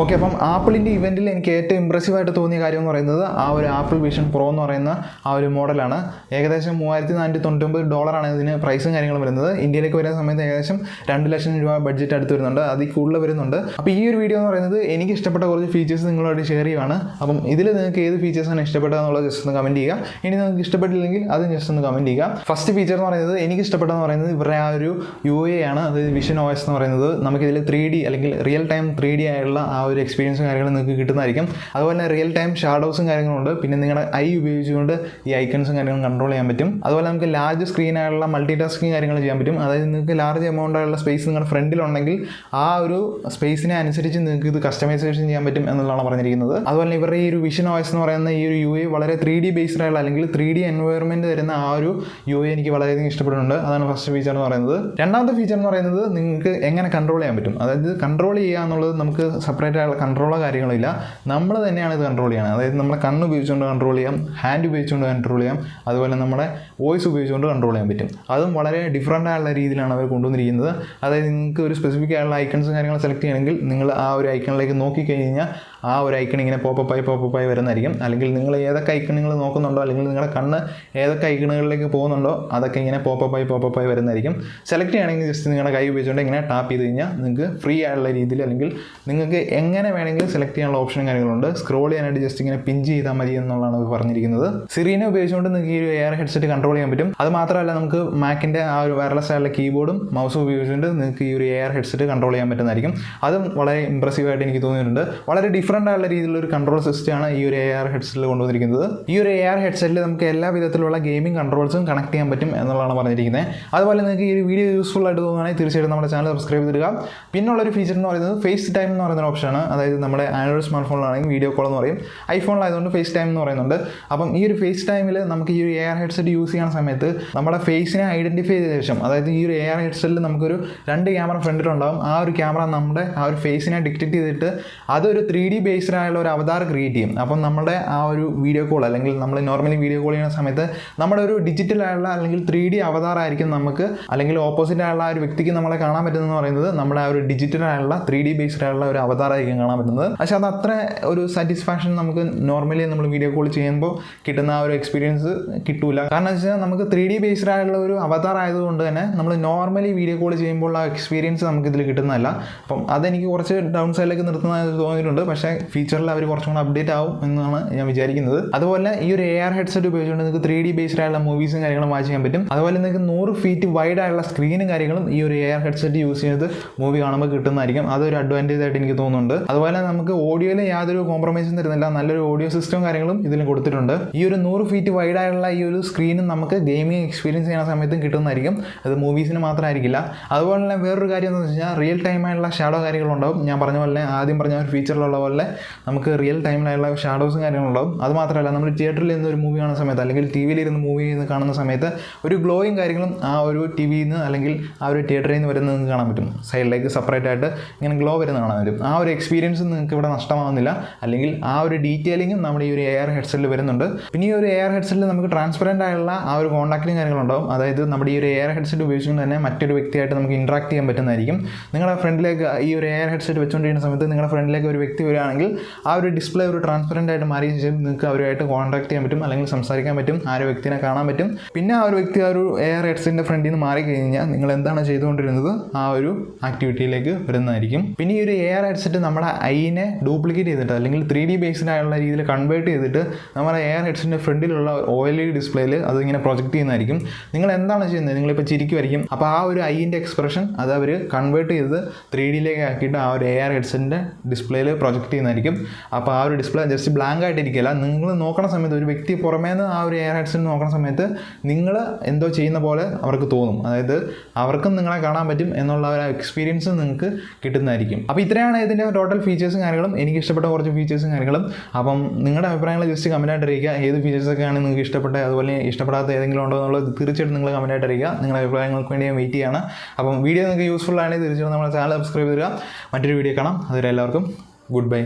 Okay, അപ്പം ആപ്പിളിൻ്റെ ഇവൻറ്റിൽ എനിക്ക് ഏറ്റവും ഇമ്പ്രസീവായിട്ട് തോന്നിയ കാര്യം എന്ന് പറയുന്നത് ആ ഒരു ആപ്പിൾ വിഷൻ പ്രോ എന്ന് പറയുന്ന ആ ഒരു മോഡലാണ്. ഏകദേശം $3499 ഇതിന് പ്രൈസും കാര്യങ്ങളും വരുന്നത്. ഇന്ത്യയിലേക്ക് വരുന്ന സമയത്ത് ഏകദേശം 2 ലക്ഷം രൂപ ബഡ്ജറ്റ് അടുത്ത് വരുന്നുണ്ട്, അതിൽ കൂടുതൽ വരുന്നുണ്ട്. അപ്പോൾ ഈ ഒരു വീഡിയോ എന്ന് പറയുന്നത് എനിക്ക് ഇഷ്ടപ്പെട്ട കുറച്ച് ഫീച്ചേഴ്സ് നിങ്ങളോട് ഷെയർ ചെയ്യുകയാണ്. അപ്പം ഇതിൽ നിങ്ങൾക്ക് ഏത് ഫീച്ചേഴ്സാണ് ഇഷ്ടപ്പെട്ടതെന്നുള്ളത് ജസ്റ്റ് ഒന്ന് കമൻറ്റ് ചെയ്യുക. ഇനി നിങ്ങൾക്ക് ഇഷ്ടപ്പെട്ടില്ലെങ്കിൽ അത് ജസ്റ്റ് ഒന്ന് കമൻറ്റ് ചെയ്യുക. ഫസ്റ്റ് ഫീച്ചർ എന്ന് പറയുന്നത് എനിക്ക് ഇഷ്ടപ്പെട്ടതെന്ന് പറയുന്നത് ഇവരുടെ ആ ഒരു UA ആണ്, അതായത് വിഷൻ OS എന്ന് പറയുന്നത്. നമുക്കിതിൽ 3D അല്ലെങ്കിൽ റിയൽ ടൈം 3D ആയുള്ള ആ ഒരു എക്സ്പീരിയൻസും കാര്യങ്ങളും നിങ്ങൾക്ക് കിട്ടുന്നതായിരിക്കും. അതുപോലെ തന്നെ റിയൽ ടൈം ഷാഡോസും കാര്യങ്ങളുണ്ട്. പിന്നെ നിങ്ങളുടെ ഐ ഉപയോഗിച്ചുകൊണ്ട് ഈ ഐക്കൺസും കാര്യങ്ങളും കൺട്രോൾ ചെയ്യാൻ പറ്റും. അതുപോലെ നമുക്ക് ലാർജ് സ്ക്രീനായുള്ള മൾട്ടി ടാസ്കിങ് കാര്യങ്ങൾ ചെയ്യാൻ പറ്റും. അതായത് നിങ്ങൾക്ക് ലാർജ് എമൗണ്ട് ആയുള്ള സ്പേസ് നിങ്ങളുടെ ഫ്രണ്ടിലുണ്ടെങ്കിൽ ആ ഒരു സ്പേസിനെ അനുസരിച്ച് നിങ്ങൾക്ക് ഇത് കസ്റ്റമൈസേഷൻ ചെയ്യാൻ പറ്റും എന്നുള്ളതാണ് പറഞ്ഞിരിക്കുന്നത്. അതുപോലെ ഇവരുടെ ഈ ഒരു വിഷൻ OS എന്ന് പറയുന്ന ഈ ഒരു UA വളരെ 3D ബേസ്ഡ് ആയുള്ള അല്ലെങ്കിൽ 3D എൻവയോൺമെൻറ്റ് തരുന്ന ആ ഒരു UA എനിക്ക് വളരെയധികം ഇഷ്ടപ്പെടുന്നുണ്ട്. അതാണ് ഫസ്റ്റ് ഫീച്ചർ എന്ന് പറയുന്നത്. രണ്ടാമത്തെ ഫീച്ചർ എന്ന് പറയുന്നത് നിങ്ങൾക്ക് എങ്ങനെ കൺട്രോൾ ചെയ്യാൻ പറ്റും. അതായത് കൺട്രോൾ ചെയ്യുക എന്നുള്ളത് നമുക്ക് സെപ്പറേറ്റ് ആയുള്ള കൺട്രോളോ കാര്യങ്ങളില്ല, നമ്മൾ തന്നെയാണ് ഇത് കൺട്രോൾ ചെയ്യുന്നത്. അതായത് നമ്മുടെ കണ്ണ് ഉപയോഗിച്ചുകൊണ്ട് കൺട്രോൾ ചെയ്യാം, ഹാൻഡ് ഉപയോഗിച്ചുകൊണ്ട് കൺട്രോൾ ചെയ്യാം, അതുപോലെ നമ്മുടെ വോയിസ് ഉപയോഗിച്ചുകൊണ്ട് കൺട്രോൾ ചെയ്യാൻ പറ്റും. അതും വളരെ ഡിഫറൻ്റ് ആയുള്ള രീതിയിലാണ് അവർ കൊണ്ടുവന്നിരിക്കുന്നത്. അതായത് നിങ്ങൾക്ക് ഒരു സ്പെസിഫിക് ആയുള്ള ഐക്കൺസും കാര്യങ്ങൾ സെലക്ട് ചെയ്യണമെങ്കിൽ നിങ്ങൾ ആ ഒരു ഐക്കണിലേക്ക് നോക്കിക്കഴിഞ്ഞാൽ ആ ഒരു ഐക്കൺ ഇങ്ങനെ പോപ്പപ്പായി വരുന്നതായിരിക്കും. അല്ലെങ്കിൽ നിങ്ങൾ ഏതൊക്കെ ഐക്കൺ നിങ്ങൾ നോക്കുന്നുണ്ടോ അല്ലെങ്കിൽ നിങ്ങളുടെ കണ്ണ് ഏതൊക്കെ ഐക്കണുകളിലേക്ക് പോകുന്നുണ്ടോ അതൊക്കെ ഇങ്ങനെ പോപ്പപ്പായി വരുന്നതായിരിക്കും. സെലക്ട് ചെയ്യണമെങ്കിൽ ജസ്റ്റ് നിങ്ങളുടെ കൈ ഉപയോഗിച്ചുകൊണ്ട് ഇങ്ങനെ ടാപ്പ് ചെയ്ത് കഴിഞ്ഞാൽ നിങ്ങൾക്ക് ഫ്രീ ആയുള്ള രീതിയിൽ അല്ലെങ്കിൽ നിങ്ങൾക്ക് എങ്ങനെ വേണമെങ്കിലും സെലക്ട് ചെയ്യാനുള്ള ഓപ്ഷനും കാര്യങ്ങളുണ്ട്. സ്ക്രോൾ ചെയ്യാനായിട്ട് ജസ്റ്റ് ഇങ്ങനെ പിഞ്ച് ചെയ്താൽ മതി എന്നുള്ളതാണ് പറഞ്ഞിരിക്കുന്നത്. സിറീനെ ഉപയോഗിച്ചുകൊണ്ട് നിങ്ങൾക്ക് ഈ ഒരു AR ഹെഡ്സെറ്റ് കൺട്രോൾ ചെയ്യാൻ പറ്റും. അത് മാത്രമല്ല നമുക്ക് മാക്കിൻ്റെ ആ ഒരു വയർലെസ് ആയുള്ള കീബോർഡും മൗസും ഉപയോഗിച്ചുകൊണ്ട് നിങ്ങൾക്ക് ഈ ഒരു AR ഹെഡ്സെറ്റ് കൺട്രോൾ ചെയ്യാൻ പറ്റുന്നതായിരിക്കും. അതും വളരെ ഇമ്പ്രസീവായിട്ട് എനിക്ക് തോന്നിയിട്ടുണ്ട്. വളരെ ഡിഫറൻ്റ് ആയുള്ള രീതിയിലുള്ള ഒരു കൺട്രോൾ സിസ്റ്റമാണ് ഈ ഒരു AR ഹെഡ്സെറ്റിൽ കൊണ്ടുവന്നിരിക്കുന്നത്. ഈ ഒരു AR ഹെഡ്സെറ്റിൽ നമുക്ക് എല്ലാ വിധത്തിലുള്ള ഗെയിമിംഗ് കൺട്രോൾസും കണക്ട് ചെയ്യാൻ പറ്റും എന്നുള്ളതാണ് പറഞ്ഞിരിക്കുന്നത്. അതുപോലെ നിങ്ങൾക്ക് ഈ ഒരു വീഡിയോ യൂസ്ഫുൾ ആയിട്ട് തോന്നുകയാണെങ്കിൽ തീർച്ചയായിട്ടും നമ്മുടെ ചാനൽ സബ്സ്ക്രൈബ് ചെയ്തിടുക. പിന്നുള്ളൊരു ഫീച്ചർ എന്ന് പറയുന്നത് ഫേസ് ടൈം എന്ന് പറയുന്ന ഓപ്ഷനാണ്. അതായത് നമ്മുടെ ആൻഡ്രോയിഡ് സ്മാർട്ട് ഫോണിലാണെങ്കിൽ വീഡിയോ കോൾ എന്ന് പറയും, ഐഫോണിലായതുകൊണ്ട് ഫേസ് ടൈം എന്ന് പറയുന്നുണ്ട്. അപ്പം ഈ ഒരു ഫേസ് ടൈമിൽ നമുക്ക് ഈ ഒരു AR ഹെഡ്സെറ്റ് യൂസ് ചെയ്യുന്ന സമയത്ത് നമ്മുടെ ഫേസിനെ ഐഡൻറ്റിഫൈ ചെയ്ത ശേഷം, അതായത് ഈ ഒരു AR ഹെഡ്സെറ്റിൽ നമുക്കൊരു 2 ക്യാമറ ഫ്രണ്ടിലുണ്ടാകും. ആ ഒരു ക്യാമറ നമ്മുടെ ആ ഒരു ഫേസിനെ ഡിറ്റക്ട് ചെയ്തിട്ട് അതൊരു 3D ബേസ്ഡ് ആയുള്ള ഒരു അവതാർ ക്രിയേറ്റ് ചെയ്യും. അപ്പം നമ്മുടെ ആ ഒരു വീഡിയോ കോൾ അല്ലെങ്കിൽ നമ്മൾ നോർമലി വീഡിയോ കോൾ ചെയ്യുന്ന സമയത്ത് നമ്മുടെ ഒരു ഡിജിറ്റൽ ആയുള്ള അല്ലെങ്കിൽ 3D അവതാർ ആയിരിക്കും നമുക്ക്, അല്ലെങ്കിൽ ഓപ്പോസിറ്റ് ആയുള്ള ഒരു വ്യക്തിക്ക് നമ്മളെ കാണാൻ പറ്റുന്നതെന്ന് പറയുന്നത് നമ്മുടെ ആ ഒരു ഡിജിറ്റൽ ആയുള്ള 3D ബേസ്ഡ് ആയുള്ള ഒരു അവതാറായിരിക്കും കാണാൻ പറ്റുന്നത്. പക്ഷേ അത് അത്ര ഒരു സാറ്റിസ്ഫാക്ഷൻ നമുക്ക് നോർമലി നമ്മൾ വീഡിയോ കോൾ ചെയ്യുമ്പോൾ കിട്ടുന്ന ആ ഒരു എക്സ്പീരിയൻസ് കിട്ടൂല. കാരണം എന്ന് വെച്ചാൽ നമുക്ക് 3D ബേസ്ഡ് ആയുള്ള ഒരു അവതാർ ആയതുകൊണ്ട് തന്നെ നമ്മൾ നോർമലി വീഡിയോ കോൾ ചെയ്യുമ്പോൾ ആ എക്സ്പീരിയൻസ് നമുക്ക് ഇതിൽ കിട്ടുന്നതല്ല. അപ്പം അതെനിക്ക് കുറച്ച് ഡൗൺ സൈഡിലേക്ക് നിർത്തുന്നതായിട്ട് തോന്നിയിട്ടുണ്ട്. പക്ഷേ ഫീച്ചറിൽ അവർ കുറച്ചും കൂടെ അപ്ഡേറ്റ് ആവും എന്നാണ് ഞാൻ വിചാരിക്കുന്നത്. അതുപോലെ ഈ ഒരു AR ഹെഡ്സെറ്റ് ഉപയോഗിച്ചുകൊണ്ട് നിങ്ങൾക്ക് 3D ബേസ്ഡ് ആയുള്ള മൂവീസും കാര്യങ്ങളും വാച്ച് ചെയ്യാൻ പറ്റും. അതുപോലെ നിങ്ങൾക്ക് 100 ഫീറ്റ് വൈഡ് ആയുള്ള സ്ക്രീനും കാര്യങ്ങളും ഈ ഒരു AR ഹെഡ്സെറ്റ് യൂസ് ചെയ്ത് മൂവി കാണുമ്പോൾ കിട്ടുന്നതായിരിക്കും. അതൊരു അഡ്വാൻറ്റേജ് ആയിട്ട് എനിക്ക് തോന്നുന്നുണ്ട്. അതുപോലെ നമുക്ക് ഓഡിയോയിൽ യാതൊരു കോംപ്രമൈസും തരുന്നില്ല, നല്ലൊരു ഓഡിയോ സിസ്റ്റവും കാര്യങ്ങളും ഇതിൽ കൊടുത്തിട്ടുണ്ട്. ഈ ഒരു 100 ഫീറ്റ് വൈഡ് ആയുള്ള ഈ ഒരു സ്ക്രീനും നമുക്ക് ഗെയിമിംഗ് എക്സ്പീരിയൻസ് ചെയ്യുന്ന സമയത്തും കിട്ടുന്നതായിരിക്കും. അത് മൂവീസിന് മാത്രമായിരിക്കില്ല. അതുപോലെ തന്നെ വേറൊരു കാര്യം എന്ന് വെച്ച് കഴിഞ്ഞാൽ റിയൽ ടൈമായുള്ള ഷാഡോ കാര്യങ്ങളുണ്ടാവും. ഞാൻ പറഞ്ഞ പോലെ ആദ്യം പറഞ്ഞ ഒരു ഫീച്ചറിലുള്ള പോലെ നമുക്ക് റിയൽ ടൈമിലുള്ള ഷാഡോസും കാര്യങ്ങളുണ്ടാവും. അത് മാത്രമല്ല നമ്മൾ തിയേറ്ററിൽ ഇരുന്ന് ഒരു മൂവി കാണുന്ന സമയത്ത് അല്ലെങ്കിൽ TV-യിൽ ഇരുന്ന് മൂവി കാണുന്ന സമയത്ത് ഒരു ഗ്ലോയും കാര്യങ്ങളും ആ ഒരു TV-യിൽ നിന്ന് അല്ലെങ്കിൽ ആ ഒരു തിയേറ്ററിൽ നിന്ന് വരുന്നത് നിങ്ങൾക്ക് കാണാൻ പറ്റും. സൈഡിലേക്ക് സെപ്പറേറ്റ് ആയിട്ട് ഇങ്ങനെ ഗ്ലോ വരുന്ന കാണാൻ പറ്റും. ആ ഒരു എക്സ്പീരിയൻസ് നിങ്ങൾക്ക് ഇവിടെ നഷ്ടമാകുന്നില്ല, അല്ലെങ്കിൽ ആ ഒരു ഡീറ്റെയിലിങ്ങും നമ്മുടെ ഈ ഒരു AR ഹെഡ്സെറ്റിൽ വരുന്നുണ്ട്. പിന്നെ ഈ ഒരു AR ഹെഡ്സെറ്റിൽ നമുക്ക് ട്രാൻസ്പെറൻ്റ് ആയുള്ള ആ ഒരു കോൺടാക്റ്റും കാര്യങ്ങളുണ്ടാവും. അതായത് നമ്മുടെ ഈ ഒരു AR ഹെഡ്സെറ്റ് ഉപയോഗിച്ചുകൊണ്ട് തന്നെ മറ്റൊരു വ്യക്തിയായിട്ട് നമുക്ക് ഇൻട്രാക്ട് ചെയ്യാൻ പറ്റുന്നതായിരിക്കും. നിങ്ങളുടെ ഫ്രണ്ടിലേക്ക് ഈ ഒരു AR ഹെഡ്സെറ്റ് വെച്ചുകൊണ്ടിരിക്കുന്ന സമയത്ത് നിങ്ങളുടെ ഫ്രണ്ടിലേക്ക് ഒരു വ്യക്തി വരികയാണെങ്കിൽ ആ ഒരു ഡിസ്പ്ലേ ഒരു ട്രാൻസ്പെറൻ്റ് ആയിട്ട് മാറിയ ശേഷം നിങ്ങൾക്ക് അവരുമായിട്ട് കോൺടാക്ട് ചെയ്യാൻ പറ്റും, അല്ലെങ്കിൽ സംസാരിക്കാൻ പറ്റും, ആ ഒരു വ്യക്തിനെ കാണാൻ പറ്റും. പിന്നെ ആ ഒരു വ്യക്തി ആ ഒരു AR ഹെഡ്സെറ്റിൻ്റെ ഫ്രണ്ടിൽ നിന്ന് മാറിക്കഴിഞ്ഞാൽ നിങ്ങൾ എന്താണ് ചെയ്തുകൊണ്ടിരുന്നത് ആ ഒരു ആക്ടിവിറ്റിയിലേക്ക് വരുന്നതായിരിക്കും. പിന്നെ ഈ ഒരു AR ഹെഡ്സെറ്റ് നമ്മുടെ ഐനെ ഡ്യൂപ്ലിക്കേറ്റ് ചെയ്തിട്ട് അല്ലെങ്കിൽ 3D ബേസ്ഡ് ആയുള്ള രീതിയിൽ കൺവേർട്ട് ചെയ്തിട്ട് നമ്മുടെ AR ഹെഡ്സെറ്റിൻ്റെ ഫ്രണ്ടിലുള്ള OLED ഡിസ്പ്ലേയിൽ അതിങ്ങനെ പ്രൊജക്റ്റ് ചെയ്യുന്നതായിരിക്കും. നിങ്ങൾ എന്താണ് ചെയ്യുന്നത്, നിങ്ങളിപ്പോൾ ചിരിക്കുമായിരിക്കും. അപ്പോൾ ആ ഒരു ഐൻ്റെ എക്സ്പ്രഷൻ അത് അവർ കൺവേർട്ട് ചെയ്ത് 3D-ലേക്ക് ആക്കിയിട്ട് ആ ഒരു AR ഹെഡ്സെറ്റിൻ്റെ ഡിസ്പ്ലേയിൽ പ്രൊജക്റ്റ് ചെയ്യുന്നതായിരിക്കും. അപ്പോൾ ആ ഒരു ഡിസ്പ്ലേ ജസ്റ്റ് ബ്ലാങ്ക് ആയിട്ടിരിക്കില്ല. നിങ്ങൾ നോക്കുന്ന സമയത്ത് ഒരു വ്യക്തി പുറമേ നിന്ന് ആ ഒരു AR ഹെഡ്സെറ്റ് നോക്കുന്ന സമയത്ത് നിങ്ങൾ എന്തോ ചെയ്യുന്ന പോലെ അവർക്ക് തോന്നും. അതായത് അവർക്കും നിങ്ങളെ കാണാൻ പറ്റും എന്നുള്ള ഒരു എക്സ്പീരിയൻസ് നിങ്ങൾക്ക് കിട്ടുന്നതായിരിക്കും. അപ്പോൾ ഇത്രയാണ് ഇതിൻ്റെ ടോട്ടൽ ഫീച്ചേഴ്സും കാര്യങ്ങളും. എനിക്ക് ഇഷ്ടപ്പെട്ട കുറച്ച് ഫീച്ചേഴ്സും കാര്യങ്ങളും. അപ്പം നിങ്ങളുടെ അഭിപ്രായങ്ങൾ ജസ്റ്റ് കമൻറ്റായിട്ട് അറിയിക്കുക. ഏത് ഫീച്ചേഴ്സൊക്കെയാണ് നിങ്ങൾക്ക് ഇഷ്ടപ്പെട്ടത്, അതുപോലെ ഇഷ്ടപ്പെടാത്ത ഏതെങ്കിലും ഉണ്ടോ എന്നുള്ളത് തീർച്ചയായിട്ടും നിങ്ങൾ കമൻറ്റായിട്ട് അറിയിക്കുക. നിങ്ങളുടെ അഭിപ്രായങ്ങൾക്ക് വേണ്ടി ഞാൻ വെയിറ്റ് ചെയ്യാണ്. അപ്പം വീഡിയോ നിങ്ങൾക്ക് യൂസ്ഫുൾ ആണെങ്കിൽ തീർച്ചയായിട്ടും നമ്മുടെ ചാനൽ സബ്സ്ക്രൈബ് ചെയ്യുക. മറ്റൊരു വീഡിയോ കാണാം. അതുവരെ എല്ലാവർക്കും ഗുഡ് ബൈ.